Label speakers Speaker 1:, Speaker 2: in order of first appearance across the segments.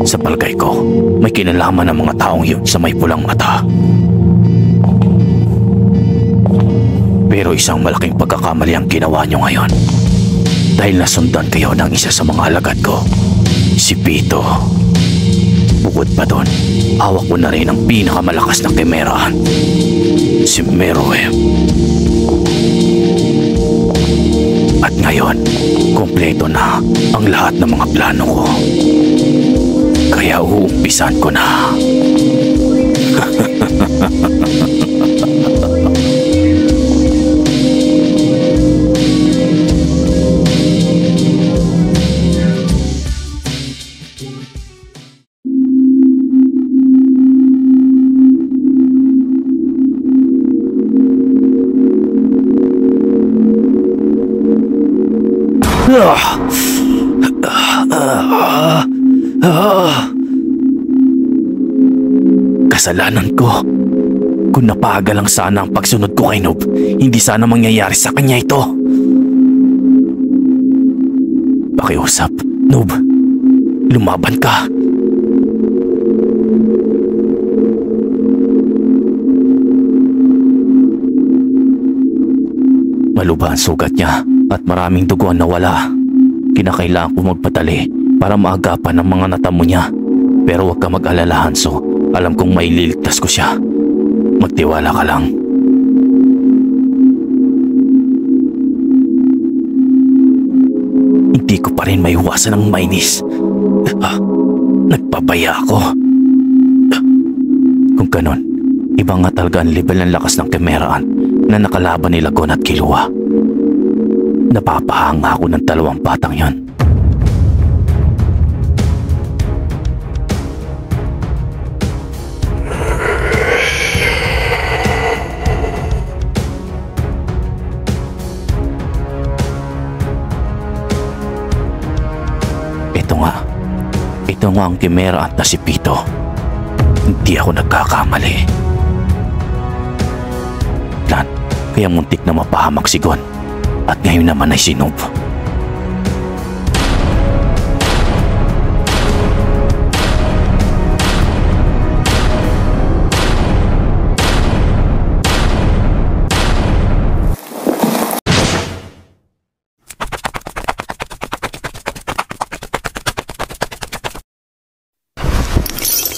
Speaker 1: Sa palagay ko, may kinalaman ng mga taong yun sa may pulang mata. Pero isang malaking pagkakamali ang ginawa nyo ngayon. Dahil nasundan kayo ng isa sa mga alagad ko, si Pito. Bukod pa doon, hawak ko na rin ang pinakamalakas na Chimera, si Meruem. At ngayon, kompleto na ang lahat ng mga plano ko. Kaya uumpisan ko na. Kasalanan ko. Kung napagal lang sana ang pagsunod ko kay Noob, hindi sana mangyayari sa kanya ito. Pakiusap, Noob. Lumaban ka. Maluba ang sugat niya at maraming dugo ang nawala. Kinakailangan ko magpadali para maagapan ang mga natamo niya. Pero huwag ka mag-alala, Hanso. Alam kong maililigtas ko siya. Magtiwala ka lang. Hindi ko pa rin maiwasan ang mainis. Nagpapaya ako. Kung ganon, iba nga talaga ang level ng lakas ng Chimera na nakalaban ni Lagon at Killua. Napapahanga ako ng dalawang batang yon. Ito nga ang Chimera at si Pito. Hindi ako nagkakamali. Plan, kaya muntik na mapahamak si Gon. At ngayon naman ay si Noob.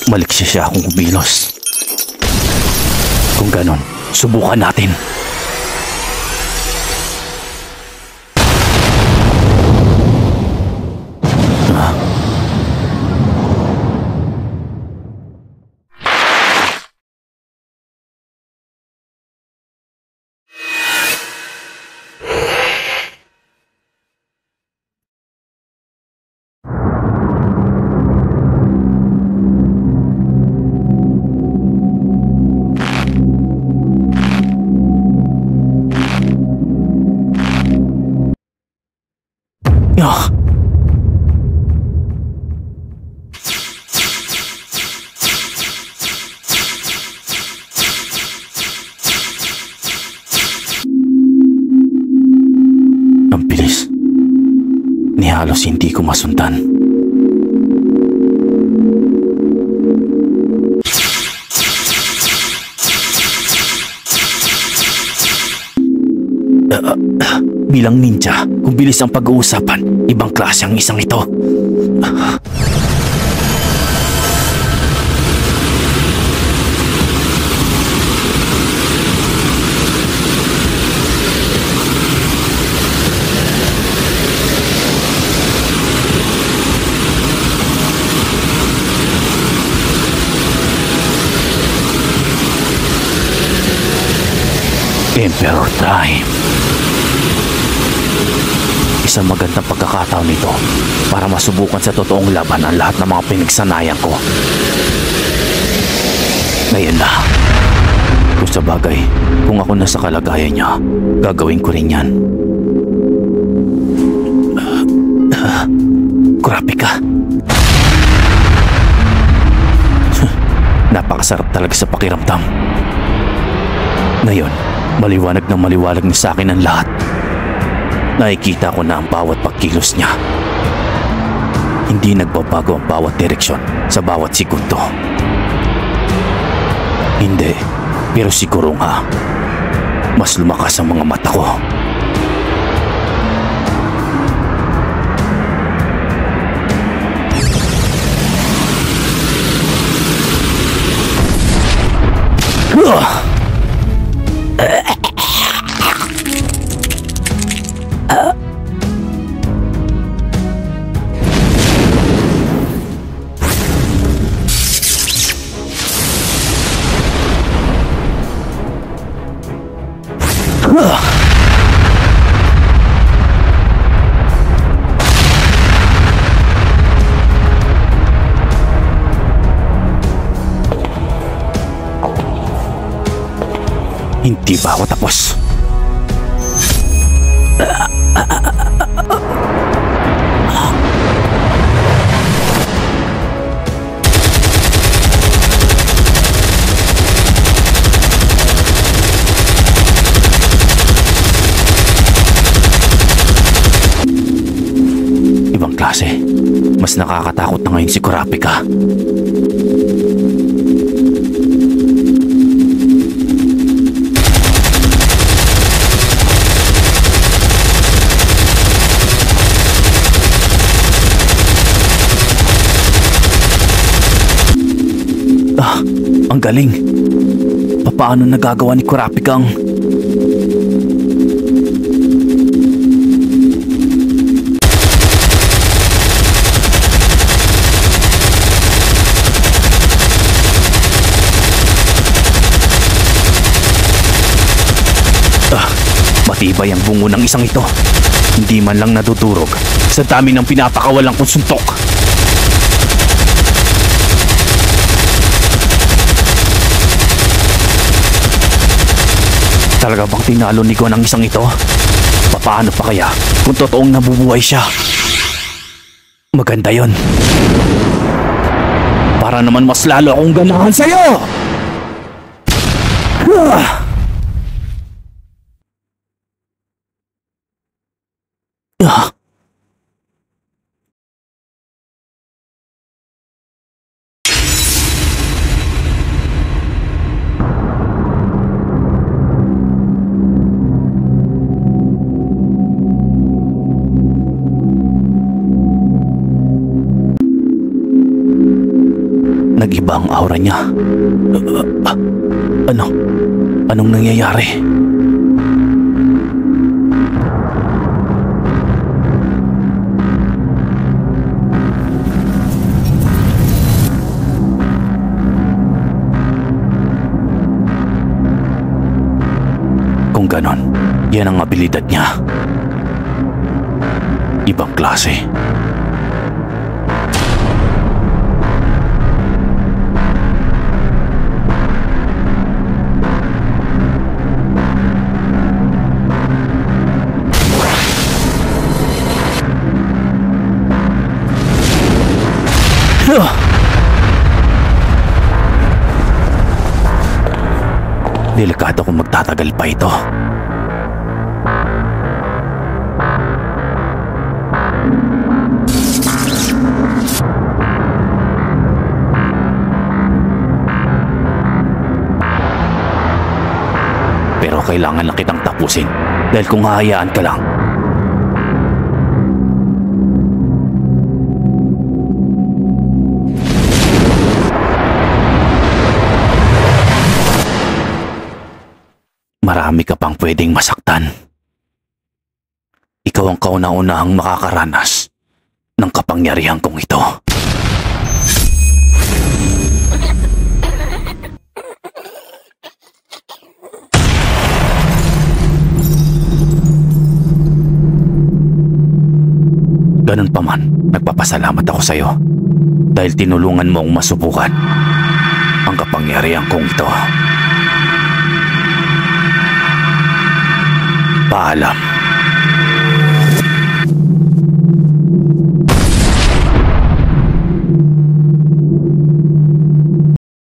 Speaker 1: Maliksi siya akong kumilos. Kung ganon, subukan natin. Ang bilis. Ni halos hindi ko masundan. Bilang ninja, kung bilis ang pag-uusapan, ibang klase ang isang ito. Emperor Time. Isang magandang pagkakataon nito para masubukan sa totoong laban ang lahat ng mga pinagsanayan ko. Ngayon na. Kung sa bagay, kung ako nasa kalagayan niya, gagawin ko rin yan. Kurapika. Napakasarap talaga sa pakiramdam. Ngayon, maliwanag na sa akin ang lahat. Nakikita ko na ang bawat pagkilos niya. Hindi nagbabago ang bawat direksyon sa bawat segundo. Hindi, pero siguro nga, mas lumakas ang mga mata ko. Hindi pa ako tapos. Ibang klase. Mas nakakatakot na ngayon si Kurapika. Ang galing. Paano nagagawa ni Kurapika ang... Matibay ang bungo ng isang ito. Hindi man lang nadudurog sa dami ng pinapakawalang kong suntok. Talaga bang tinalo ni Gon ang isang ito? Paano pa kaya kung totoong nabubuhay siya? Maganda yon. Para naman mas lalo akong ganahan sa'yo! Nag-iba ang aura niya. Anong nangyayari? Kung ganon, yan ang abilidad niya. Ibang klase. Delikado kung magtatagal pa ito. Pero kailangan lang kitang tapusin dahil kung hahayaan ka lang, marami ka pang pwedeng masaktan. Ikaw ang kauna-unahang makakaranas ng kapangyarihan kong ito. Ganun pa man, nagpapasalamat ako sa iyo dahil tinulungan mo akong masubukan ang kapangyarihan kong ito. paalam.